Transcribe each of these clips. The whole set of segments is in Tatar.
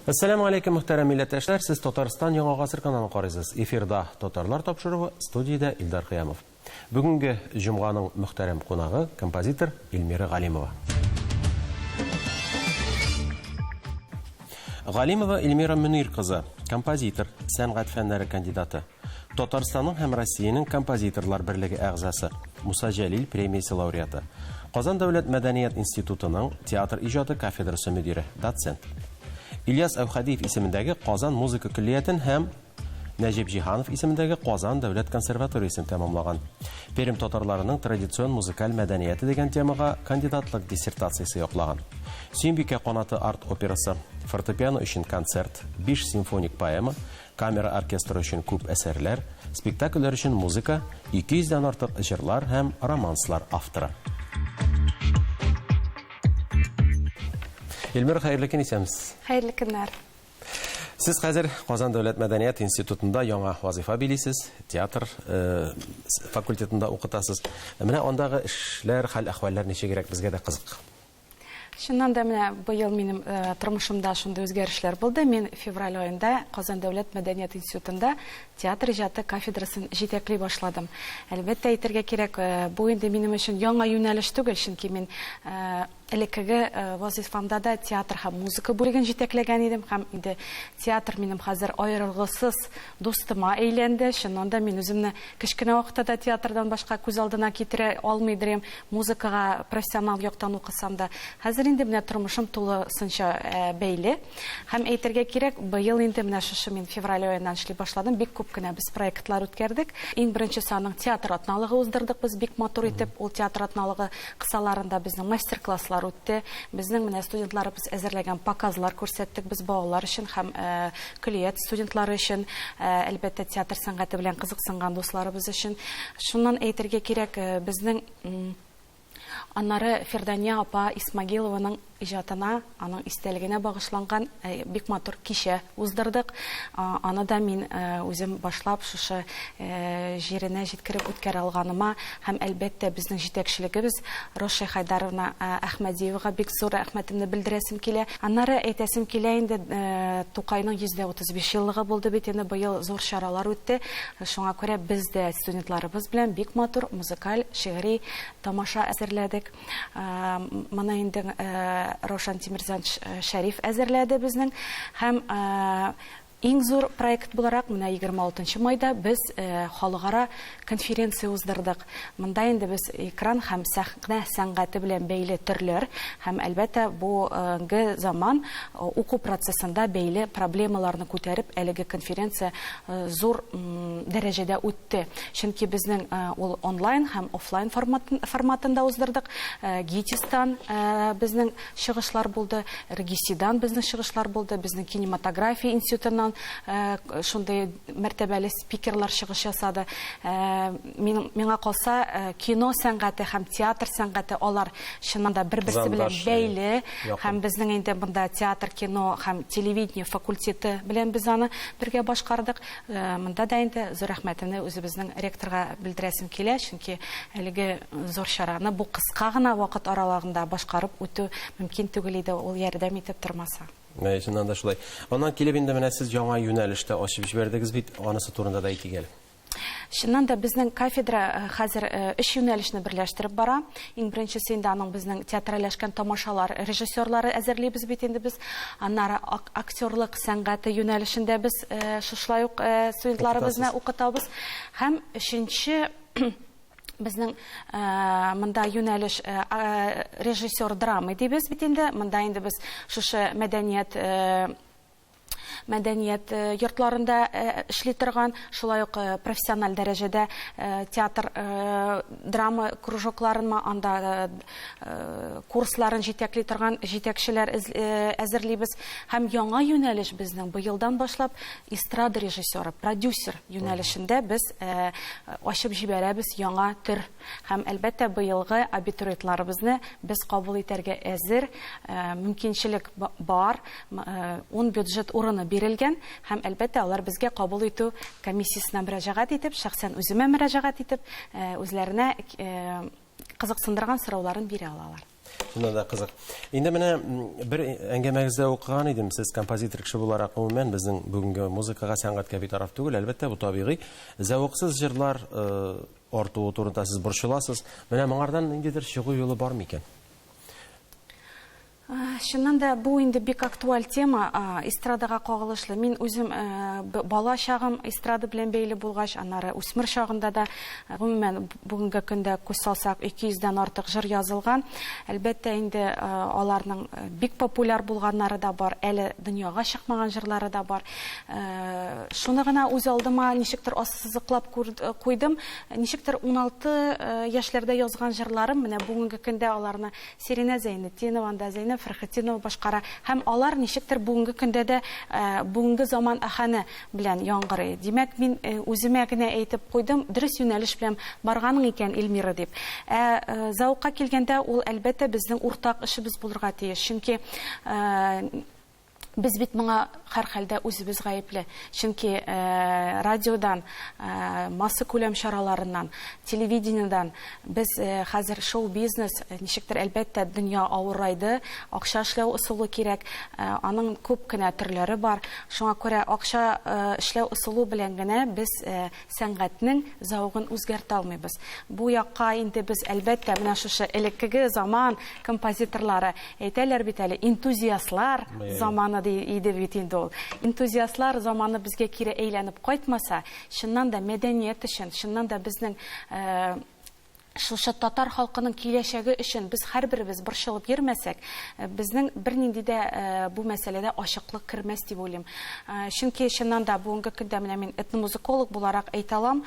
Ассаламу алейкум, мөхтәрәм милләттәшләр. Сез Татарстан Яңа гасыр каналын карыйсыз. Эфирда Татарлар тапшыруы, студиядә Илдар Кыямов. Бүгенге җомганың мөхтәрәм кунагы композитор Илмира Галимова. Галимова Илмира Мөнир кызы, композитор, сәнгать фәннәре кандидаты. Татарстанның һәм Россиянең композиторлар берлеге әгъзасы, Муса Җәлил премиясе лауреаты. Казан дәүләт мәдәният институтының театр иҗаты кафедрасы мөдире, доцент. Ильяс Әүхәдиев исемендәге Казан музыка көллиятен һәм Нәҗип Җиһанов исемендәге Казан дәүләт консерваториясын тәмамлаган. Пермь татарларының традицион музыкаль мәдәнияте дигән темага кандидатлык диссертациясе яклаган. Сөембикә канаты арт операсы, фортепиано өчен концерт, 5 симфоник поэма, камера оркестры өчен күп әсәрләр, спектакльләр өчен музыка, 200-дән артык җырлар һәм романслар авторы. Илмир, хәерле көн исәмсез. Хәерле көннәр. Сез хәзер Казан дәүләт мәдәният институтында яңа вазифа билисез, театр факультетында укытасыз. Менә андагы эшләр, хәл-әхвәлләр ничегрәк безгә дә кызык. Шуннан да менә быел минем тормышымда шундый үзгәрешләр булды. Мин февраль аенда Казан дәүләт мәдәният институтында театр иҗаты кафедрасын җитәкли башладым. Әлбәттә әйтергә кирәк, бу инде минем өчен яңа юнәлеш түгел, чөнки мин элеккеге вазифамда да театр һәм музыка бүлеген җитәкләгән идем, һәм инде театр минем хәзер аерылгысыз дустыма әйләнде. Шуннан да мин үземне кечкенә вакытта да театрдан башка күз алдына китерә алмыйдым. Музыкага профессионал яктан укысам да, хәзер инде менә тормышым тулысынча бәйле. Һәм әйтергә кирәк, быел инде менә шушы мин февраль аеннан эшли башладым. Бик күп кенә без проектлар үткәрдек. Иң беренче саның театр атналыгы уздырдык без бик матур итеп. Ул театр атналыгы кысаларында безнең мастер-класслар үтте. Безнең менә студентларыбыз әзерләгән показлар күрсәттек без балалар өчен һәм көллият студентлары өчен, әлбәттә театр сәнгате белән кызыксынган дусларыбыз өчен. Шуннан әйтергә кирәк, безнең аннары Фердания апа Исмагилованың иҗатына, аның истәлегенә багышланган бик матур кичә уздырдык. Аны да мин үзем башлап шушы җиренә җиткереп үткәрә алганыма һәм әлбәттә безнең җитәкчелегебез Роши Хайдаровна Әхмәдиевага бик зур рәхмәтемне белдерәсем килә. Аннары әйтәсем килә, инде Тукайның 135 еллыгы булды бит, инде быел зур чаралар үтте. Шуңа күрә без дә студентларыбыз белән бик матур музыкаль, шигъри тамаша әзерләдек. Моны инде Рошан Тимирзанович Шәриф әзерләде безнең, һәм иң зур проект буларак менә 26 майда без халыкара конференция уздырдык. Монда инде без экран һәм сәхнә сәнгате белән бәйле төрләр һәм әлбәттә бу заман уку процессында бәйле проблемаларны күтәреп әлеге конференция зур дәрәҗәдә үтте. Чөнки безнең ул онлайн һәм офлайн форматында уздырдык. ГИТИСтан безнең чыгышлар булды, РГИСИдан безнең чыгышлар булды, безнең кинематография институтыннан шундай мәртәбәле спикерлар чыгыш ясады. Миңа калса, кино сәнгате һәм театр сәнгате алар чыннан да бер-берсе белән бәйле, һәм безнең инде монда театр, кино һәм телевидение факультеты белән без аны бергә башкардык. Монда да инде зур рәхмәтемне үзебезнең ректорга белдерәсем килә, чөнки әлеге зур чараны бу кыска гына вакыт аралыгында башкарып үтү мөмкин түгел иде, ул ярдәм итеп тормаса. Шуннан да шулай. Аннан килеп инде менә сез яңа юнәлештә ачып җибәрдегез бит, анысы турында да әйтик әле. Шуннан да безнең кафедра хәзер 3 юнәлешне берләштереп бара. Иң беренчесе инде аның безнең театральләшкән тамашалар, режиссерлары әзерлибез бит инде без. Аннары актерлык сәнгате юнәлешендә без шушлай ук студентларыбызны укытабыз. Һәм өченче безнең монда юнәлеш режиссер драмы дибез бит инде. Монда инде без шушы мәдәният йортларында эшли торган, шулай ук профессиональ дәрәҗәдә театр драма кружокларын, анда курсларын җитәкли торган җитәкчеләр әзерлибез. Һәм яңа юнәлеш безнең быелдан башлап эстрада режиссеры, продюсер юнәлешендә без ачып җибәрәбез яңа төр. Һәм әлбәттә быелгы абитуриентларыбызны без кабул итәргә әзер, мөмкинчелек бар, 10 бюджет урыны бирелгән, һәм әлбәттә алар безгә кабул итү комиссиясенә мөрәҗәгать итеп, шәхсән үземә мөрәҗәгать итеп, үзләренә кызыксындырган сорауларын бирә алалар. Шунда да кызык. Инде менә бер әңгәмәгездә укыган идем, сез композитор кеше буларак гомумән безнең бүгенге музыкага, сәнгатькә битараф түгел, әлбәттә бу табигый. Зәвыксыз җырлар артуы турында сез борчыласыз. Менә моңардан ниндидер чыгу юлы бар микән? Шуннан да бу инде бик актуаль тема, эстрадага кагылышлы. Мин үзем бала чагым эстрада белән бәйле булгач, аннары үсмер чагында да гомумән бүгенге көндә күз салсак 200дән артык җыр язылган. Әлбәттә инде аларның бик популяр булганнары да бар, әле дөньяга чыкмаган җырлары да бар. Шуны гына үз алдыма ничектер ассызыклап куйдым. Ничектер 16 яшьләрдә язган җырларым менә бүгенге көндә аларны Сирина Зәйнетдинова, Зәйнәп Фәрхетдинова башкара һәм алар ничектер бүгенге көндә дә бүгенге заман аханы белән яңгырый. Димәк, мин үземә генә әйтеп куйдым, дөрес юнәлеш белән барганың икән Эльмира дип. Зауыкка килгәндә ул әлбәттә безнең уртак эшебез булырга тиеш. Чөнки без бит моңа һәрхәлдә үзебез гаепле. Чөнки радиодан, масса күләм чараларыннан, телевидениедан без хәзер шоу-бизнес ничектер әлбәттә дөнья авырайды, акча эшләү ысулы кирәк, аның күп кенә төрләре бар. Шуңа күрә акча эшләү ысулы белән генә без сәнгатьнең зауыгын үзгәртә алмыйбыз. Бу якка инде без әлбәттә менә шушы элеккеге заман композиторлары әйтәләр бит әле, энтузиастлар заманы иде бит инде ул. Энтузиастлар заманы безгә кире әйләнеп кайтмаса, шуннан да мәдәният өчен, шуннан да безнең шушы татар халкының киләчәге өчен без һәрберебез борчылып йөрмәсәк, безнең бернинди дә бу мәсьәләдә ачыклык кермәс дип уйлыйм. Чөнки шуннан да бүгенге көндә менә мин этномузыколог буларак әйтә алам,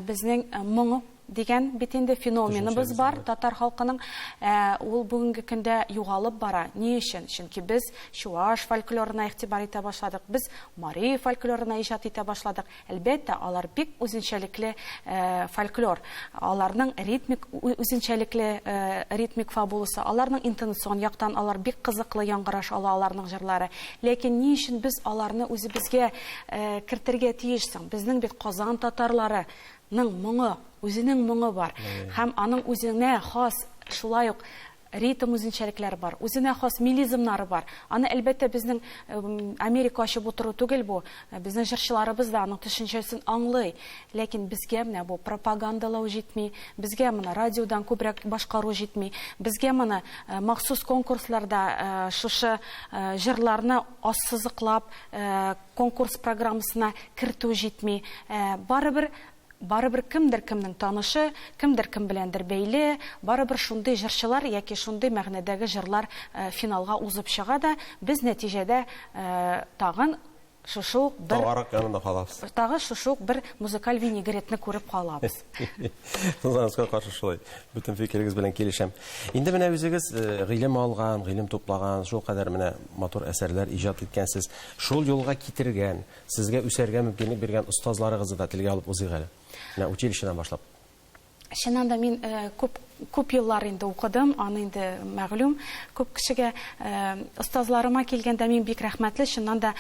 безнең моңы дигән бит инде феноменыбыз бар, татар халкының ул бүгенге көндә югалып бара. Ни өчен? Чөнки без чуаш фольклорына игътибар итә башладык, без мари фольклорына иҗат итә башладык. Әлбәттә, алар бик үзенчәлекле фольклор, аларның ритмик үзенчәлекле ритмик фабуласы, аларның интонацион яктан алар бик кызыклы яңгыраш ала аларның җырлары. Ләкин ни өчен без аларны үзебезгә кертергә тиешсең? Безнең бит Казан татарлары моңы, үзенең моңы бар. Һәм аның үзенә хас шулай ук ритм үзенчәлекләре бар, үзенә хас милизмнары бар. Аны әлбәттә безнең Америка ачып утыру түгел бу. Безнең җырчыларыбыз да аның төшенчәсен аңлый. Ләкин безгә менә бу пропагандалау җитми, безгә моны радиодан күбрәк башкару җитми, безгә моны махсус конкурсларда шушы җырларны ассызыклап конкурс программасына кертү җитми. Барыбер кемдер кемнең танышы, кемдер кем беләндер бәйле, барыбер шундый җырчылар яки шундый мәгънәдәге җырлар финалга узып чыга да, без нәтиҗәдә тагын шушы бер музыкаль винегретны күреп калабыз. Тузанызга каршы шулай. Бүтән фикерегез белән килешәм. Инде менә үзегез гыйлем алган, гыйлем туплаган, шул кадәр менә матур әсәрләр иҗат иткәнсез, шул юлга китергән, сезгә үсәргә мөмкинлек биргән остазларыгызны да телгә алып узыйк әле. Менә училищедан башлап. Шуннан да мин күп еллар инде укыдым, аны инде мәгълүм. Күп кешегә остазларыма килгәндә мин бик рәхмәтле. Шуннан да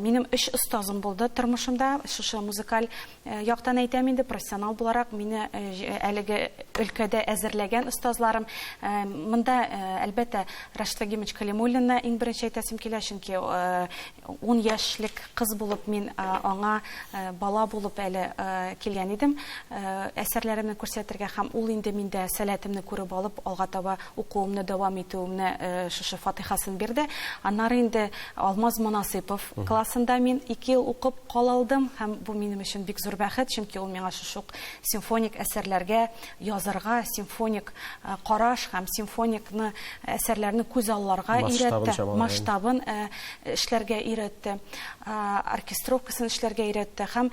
минем 3 остазым булды тормышымда. Шушы музыкаль яктан әйтәм инде, профессионал буларак мине әлеге өлкәдә әзерләгән остазларым. Монда әлбәттә Рашид Вагимович Калимуллинны иң беренче әйтәсем килә, чөнки 10 яшьлек кыз булып мин аңа бала булып әле килгән идем. Әсәрләремне күрсәтергә һәм ул инде миндә сәләтемне күреп алып, алга таба укуымны дәвам итүемне шушы фатихасын бирде. Аннары инде Алмаз Монасыйпов классында мин 2 ел укып калалдым һәм бу минем өчен бик зур бәхет, чөнки ул миңа шушы симфоник әсәрләргә язарга, симфоник караш һәм симфоникны әсәрләрне күз алларга өйрәтте, масштабын эшләргә өйрәтте, оркестровкасын эшләргә өйрәтте һәм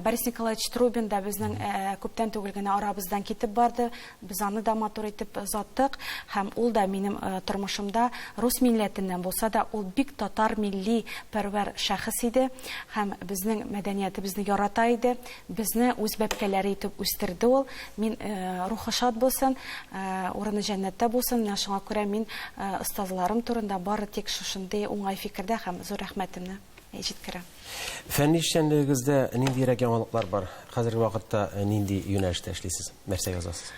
Борис Николаевич Трубин да безнең күптән түгел генә арабыздан китеп барды. Без аны да матур итеп заттык һәм ул да минем тормышымда рус милләтеннән булса да ул бик татар милли пәрвәр шәхес иде һәм безнең мәдәниятебезне ярата иде, безне үз бәбкәләре итеп үстерде ул. Мин рухы шат булсын, урыны җәннәттә булсын. Менә шуңа күрә мин остазларым турында бары тик шушындый уңай фикердә һәм зур рәхмәтемне җиткерәм. Фәнни эшчәнлегегездә ниндирәк яңалыклар бар? Хәзерге вакытта нинди юнәлештә эшлисез? Нәрсә язасыз?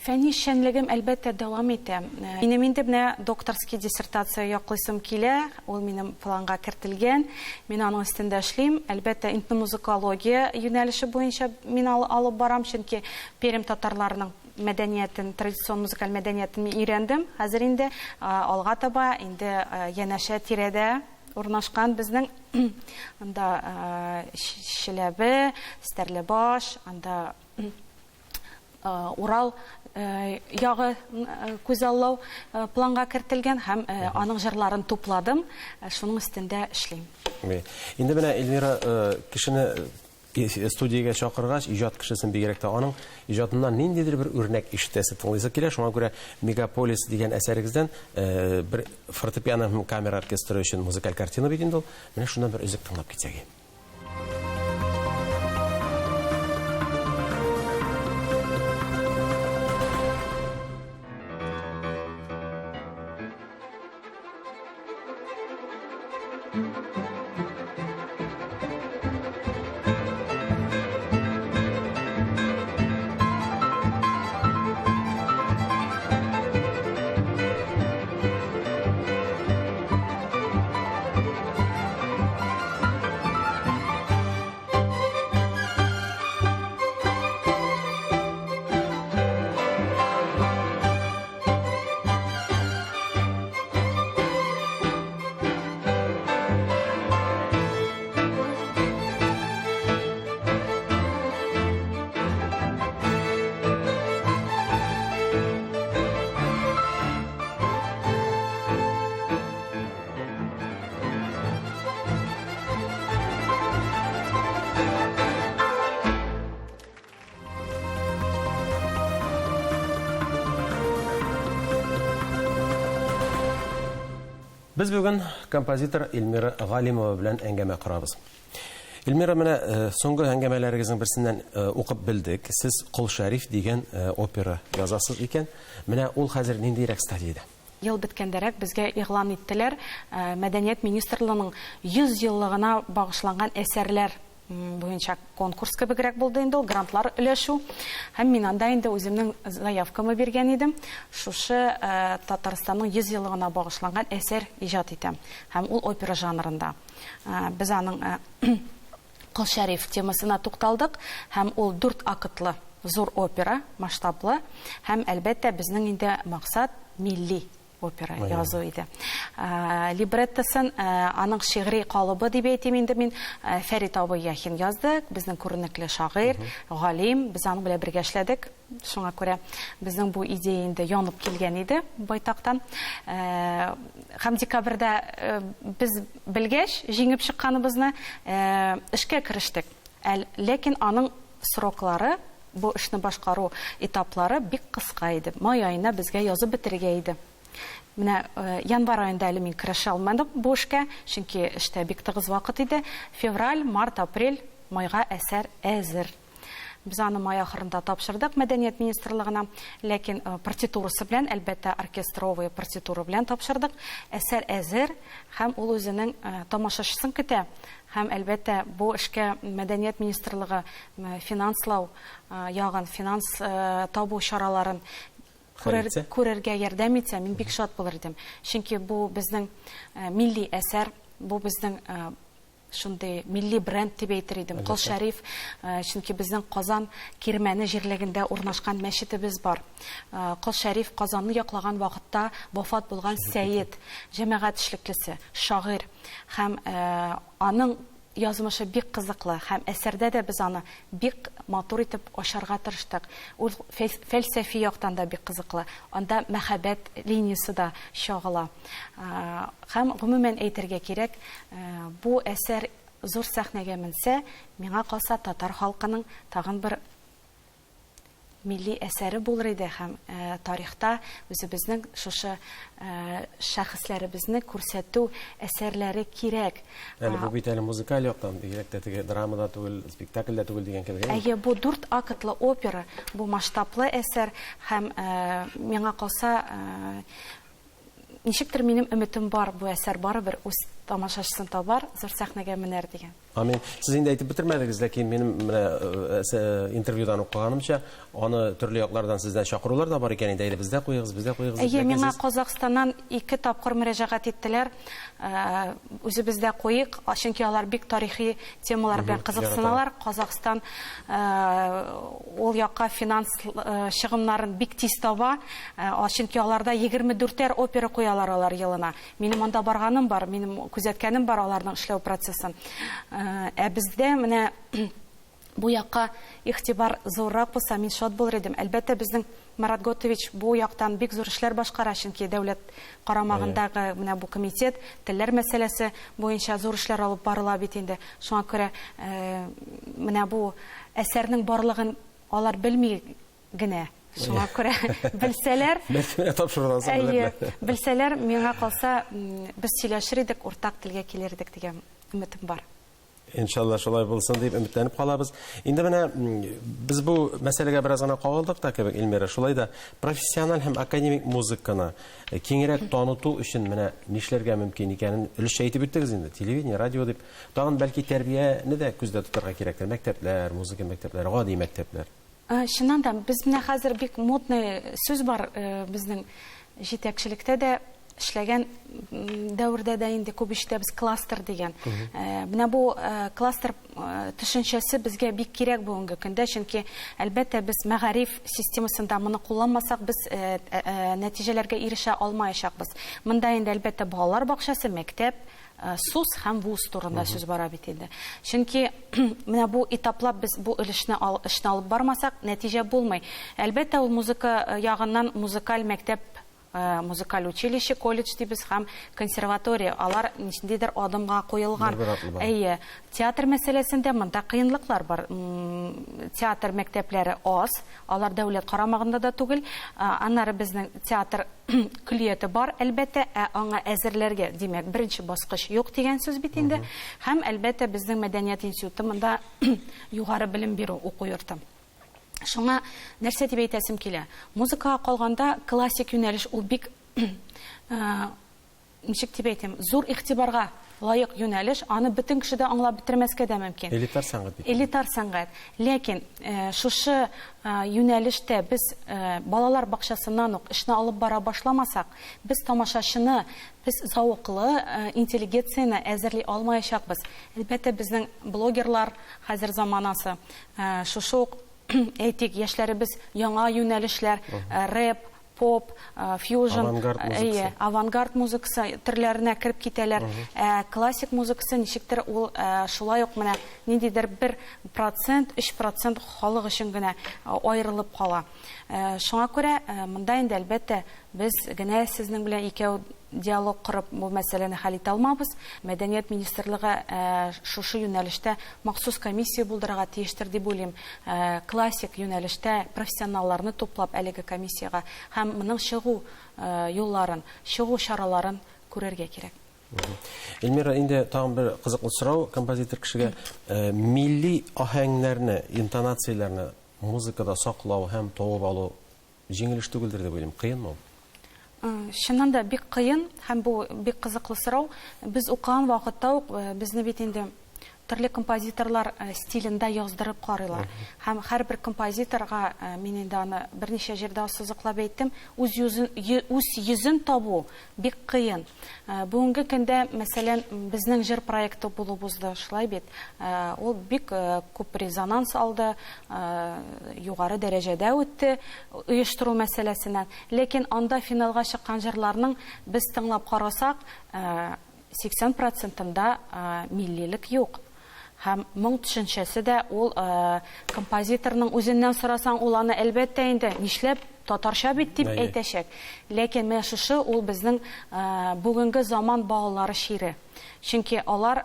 Фәнни эшчәнлегем әлбәттә дәвам итә. Минем инде менә докторский диссертация яклыйсым килә, ул минем планга кертелгән. Мин аның өстендә эшлим. Әлбәттә этномузыкология юнәлеше буенча мин алып барам, чөнки Пермь татарларының мәдәниятен, традицион музыкаль мәдәниятен өйрәндем. Хәзер инде алга таба инде янәшә тирәдә урнашкан безнең анда Чиләбе, Стәрлебаш, анда Урал ягы күзаллау планга кертелгән һәм аның җырларын тупладым, шуның өстендә эшлим. Инде менә Эльмира кешене студиягә чакыргач, иҗат кешесен бигрәк тә аның иҗатыннан ниндидер бер үрнәк ишетәсе тыңлыйсы килә. Шуңа күрә Мегаполис дигән әсәрегездән бер фортепиано һәм камера оркестры өчен музыкаль картина бит инде ул. Менә шуннан бер өзек тыңлап китсәк. Без бүген композитор Эльмира Галимова белән әңгәмә корабыз. Эльмира, менә соңгы әңгәмәләрегезнең берсеннән укып белдек. Сез Кол Шәриф дигән опера язасыз икән. Менә ул хәзер ниндирәк стадияда? Ел биткәндәрәк безгә игълан иттеләр. Мәдәният министрлыгының 100 еллыгына багышланган әсәрләр буенча конкурс кебегрәк булды инде, ул грантлар өләшү. Һәм мин анда инде үземнең заявкамны биргән идем. Шушы Татарстанның 100 еллыгына багышланган әсәр иҗат итәм. Һәм ул опера жанрында. Без аның Кол Шәриф темасына тукталдык, һәм ул 4 акытлы зур опера, масштаблы, һәм әлбәттә безнең инде максат милли опера язу иде. Либреттосын аның шигъри калыбы дип әйтим инде мин, Фәрит абый Яхин язды, безнең күренекле шагыйрь, галим, без аның белән бергә эшләдек. Шуңа күрә безнең бу идея инде янып килгән иде байтактан. Һәм декабрьдә без белгәч, җиңеп чыкканыбызны эшкә керештек. Ләкин аның сроклары, бу эшне башкару этаплары бик кыска иде. Май аена безгә язып бетергә иде. Менә январь аенда әле мин керешә алмадым бу эшкә, чөнки эштә бик тыгыз вакыт иде. Февраль, март, апрель, майга әсәр әзер. Без аны май ахырында тапшырдык мәдәният министрлыгына, ләкин партитурасы белән, әлбәттә оркестровый партитура белән тапшырдык. Әсәр әзер һәм ул үзенең тамашачысын көтә. Һәм әлбәттә бу эшкә мәдәният министрлыгы финанслау ягын, финанс табу чараларын күрергә ярдәм итсә, мин бик шат булыр идем. Чөнки бу безнең милли әсәр, бу безнең шундый милли бренд дип әйтер идем. Кол Шәриф, чөнки безнең Казан Кирмәне җирлегендә урнашкан мәчетебез бар. Кол Шәриф Казанны яклаган вакытта вафат булган сәйет, җәмәгать эшлеклесе, шагыйрь һәм аның язмышы бик кызыклы һәм әсәрдә дә без аны бик матур итеп ачарга тырыштык. Ул фәлсәфи яктан да бик кызыклы. Анда мәхәббәт линиясе да чагыла. Һәм гомумән әйтергә кирәк, бу әсәр зур сәхнәгә менсә, миңа калса татар халкының тагын бер милли әсәре булыр иде һәм тарихта үзебезнең шушы шәхесләребезне күрсәтү әсәрләре кирәк. Әле бу бит әле музыкаль яктан, бигрәк тә теге драмада түгел, спектакльдә түгел дигән кебек. Әйе, бу 4 акытлы опера, бу масштаблы әсәр һәм миңа калса ничектер минем өметем бар, бу әсәр барыбер үз тамашачысын табар, зур сәхнәгә менәр дигән. Амин. Сіз инде әйтеп бетермәдегез, ләкин минем интервьюдан укыганымча, аны төрле яклардан сездән чакырулар да бар икән инде, бездә куегыз. Миңа Казакъстаннан 2 тапкыр мөрәҗәгать иттеләр. Үзебездә куйык, чөнки алар бик тарихи темалар белән кызыксыналар. Казакъстан ул якка финанс чыгымнарын бик тиз таба, чөнки аларда 24 опера куялар алар елына. Минем анда барганым бар, минем күзәткәнем бар аларның эшләү процессын. Бездә менә бу якка игътибар зуррак булса, мин шат булыр идем. Әлбәттә, безнең Марат Готович бу яктан бик зур эшләр башкара, чөнки дәүләт карамагындагы менә бу комитет телләр мәсьәләсе буенча зур эшләр алып барыла бит инде. Шуңа күрә менә бу әсәрнең барлыгын алар белми генә. Шуңа күрә белсәләр, белсәләр, миңа калса, без сөйләшер идек, уртак телгә килер идек дигән үмитем бар. Иншалла шулай булсын дип өметләнеп калабыз. Инде менә без бу мәсьәләгә бераз гына кагылдык та кебек, Илмира. Шулай да профессиональ һәм академик музыканы киңрәк таныту өчен менә нишләргә мөмкин икәнен өлешчә әйтеп үттегез инде. Телевидение, радио дип. Тагын бәлки тәрбияне дә күздә тотарга кирәктер. Мәктәпләр, музыка мәктәпләре, гади мәктәпләр. Чыннан да, без менә хәзер бик модный сүз бар безнең җитәкчелектә дә эшләгән дәврдә дә инде күп ишетәбез кластер дигән. Менә бу кластер төшенчәсе безгә бик кирәк бүгенге көндә, чөнки әлбәттә без мәгариф системасында моны кулланмасак, без нәтиҗәләргә ирешә алмаячакбыз. Монда инде әлбәттә балалар бакчасы, мәктәп, СУС һәм ВУЗ турында сүз бара бит инде. Чөнки менә бу этаплап без бу эшне алып бармасак, нәтиҗә булмый. Әлбәттә, ул музыка ягыннан музыкаль мәктәп, музыкаль училище, колледж дибез һәм консерватория. Алар ниндидер адымга куелган. Театр мәсьәләсендә монда кыенлыклар бар. Театр мәктәпләре аз, алар дәүләт карамагында да түгел. Аннары безнең театр күлияте бар, әлбәттә, аңа әзерләргә, димәк, беренче баскыч юк дигән сүз бит инде. Һәм әлбәттә безнең мәдәният институты монда югары белем бирү уку йорты. Шуңа нәрсә дип әйтәсем килә. Музыкага калганда классик юнәлеш ул бик ничек дип әйтәм, зур игътибарга лайык юнәлеш, аны бөтен кеше дә аңлап бетермәскә дә мөмкин. Элитар сәнгать бит. Элитар сәнгать. Ләкин шушы юнәлештә без балалар бакчасыннан ук эшне алып бара башламасак, без тамашачыны, без зауыклы интеллигенцияны әзерли алмаячакбыз. Әлбәттә, безнең блогерлар хәзер заманасы шушы ук әйтик, яшьләребез яңа юнәлешләр, рэп, поп, фьюжн, авангард музыкасы төрләренә кирип китәләр. Классик музыкасы ничектер ул шулай ук менә ниндидер 1%, 3% халык өчен генә аерылып кала. Шуңа күрә монда инде әлбәттә без генә сезнең белән икәү диалог корып бу мәсьәләне хәл итә алмабыз. Мәдәният министрлыгы шушы юнәлештә махсус комиссия булдырырга тиештер дип уйлыйм. Классик юнәлештә профессионалларны туплап әлеге комиссияга һәм моның чыгу юлларын, чыгу чараларын күрергә кирәк. Эльмира, инде тагын бер кызыклы сорау композитор кешегә. Милли аһәңнәрне, интонацияләрне музыкада саклау һәм табып алу җиңелеш түгелдер дип уйлыйм. Кыенмы? Чыннан да бик кыен һәм бу бик кызыклы сорау. Без укыган вакытта ук безне бит инде төрле композиторлар стилендә яздырып карыйлар. Һәм һәрбер композиторга мин инде аны берничә җирдә сызыклап әйттем, үз йөзен табу бик кыен. Бүгенге көндә, мәсәлән, безнең җыр проекты булыбызды шулай бит. Ул бик күп резонанс алды, югары дәрәҗәдә үтте оештыру мәсьәләсеннән. Ләкин анда финалга чыккан җырларның без тыңлап карасак, 80%-ында миллилек юк. Һәм моң төшенчәсе дә ул композиторның үзеннән сорасаң, ул аны әлбәттә инде нишләп татарча бит дип әйтәчәк. Ләкин менә шушы ул безнең бүгенге заман балалары шире. Чөнки алар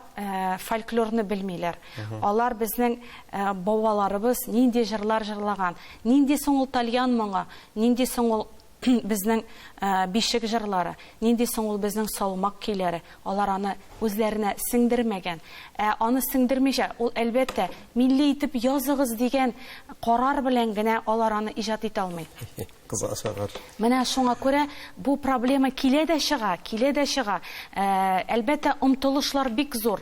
фольклорны белмиләр. Алар безнең бабаларыбыз нинди җырлар җырлаган, нинди соң ул тальян моңа, нинди соң ул безнең бишек җырлары, нинди соң ул безнең салмак көйләре, алар аны үзләренә сеңдермәгән. Аны сеңдермичә, ул әлбәттә милли итеп языгыз дигән карар белән генә алар аны иҗат итә алмый. Кызга шагар. Менә шуңа күрә бу проблема килә дә чыга. Әлбәттә, омтылышлар бик зур.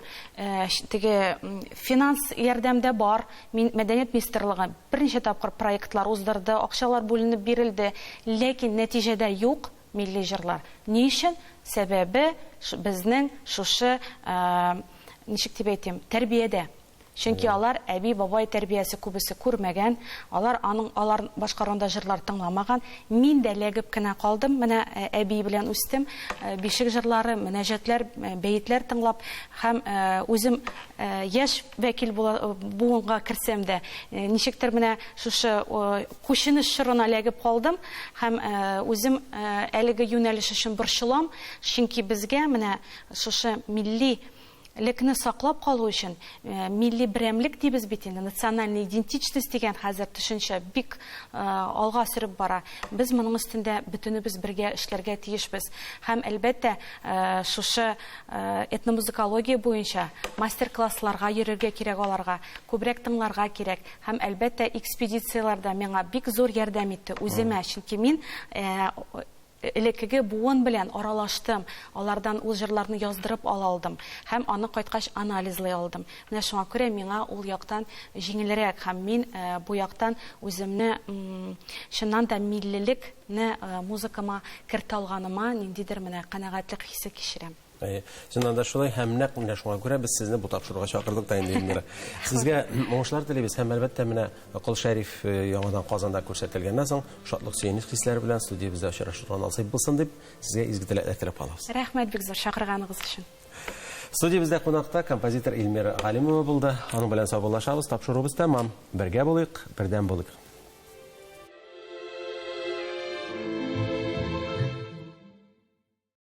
Теге финанс ярдәмдә бар. Мәдәният министрлыгы берничә тапкыр проектлар уздырды, акчалар бүленеп бирелде, ләкин нәтиҗәдә юк милли җырлар. Ни өчен? Сәбәбе безнең шушы ничек дип әйтим, тәрбиядә. Чөнки алар әби бабай тәрбиясе күбесе күрмәгән, алар башкарганда җырлар тыңламаган. Мин дә ләгеп кенә калдым, менә әби белән үстем, бишек җырлары, мөнәҗәтләр, бәйетләр тыңлап, һәм үзем яшь вәкил буынга керсәм дә, ничектер менә шушы күченеш чорына ләгеп калдым, һәм үзем әлеге юнәлеш өчен борчылам, чөнки безгә менә шушы милли лекне саклап калу өчен милли берәмлек дибез бит инде, национальный идентичность дигән хәзер төшенчә бик алга сөреп бара. Без моның өстендә бөтенебез бергә эшләргә тиешбез. Һәм әлбәттә шушы этномузыкология буенча мастер-классларга йөрергә кирәк аларга, күбрәк тыңларга кирәк. Һәм әлбәттә экспедицияләрдә миңа бик зур ярдәм итте үземә, чөнки мин элекеге буын белән аралаштым, алардан ул җырларны яздырып алдым һәм аны кайткач анализлый алдым. Менә шуңа күрә миңа ул яктан җиңелрәк һәм мин бу яктан үземне чыннан да миллилекне музыкама кертә алганыма ниндидер менә канәгатьлек хисе кичерәм. Чыннан да шулай һәм нәкъ менә шуңа күрә без сезне бу тапшыруга чакырдык та инде Илмира. Сезгә уңышлар телибез һәм әлбәттә менә Кол Шәриф яңадан Казанда күрсәтелгәннән соң шатлык сөенич хисләре белән студиябездә очрашырга насыйп булсын дип сезгә изге теләкләр теләп калабыз. Рәхмәт бик зур чакырганыгыз өчен. Студиябездә кунакта композитор Илмира Галимова булды. Аның белән саубуллашабыз, тапшыруыбыз тәмам. Бергә булыйк, бердәм булыйк.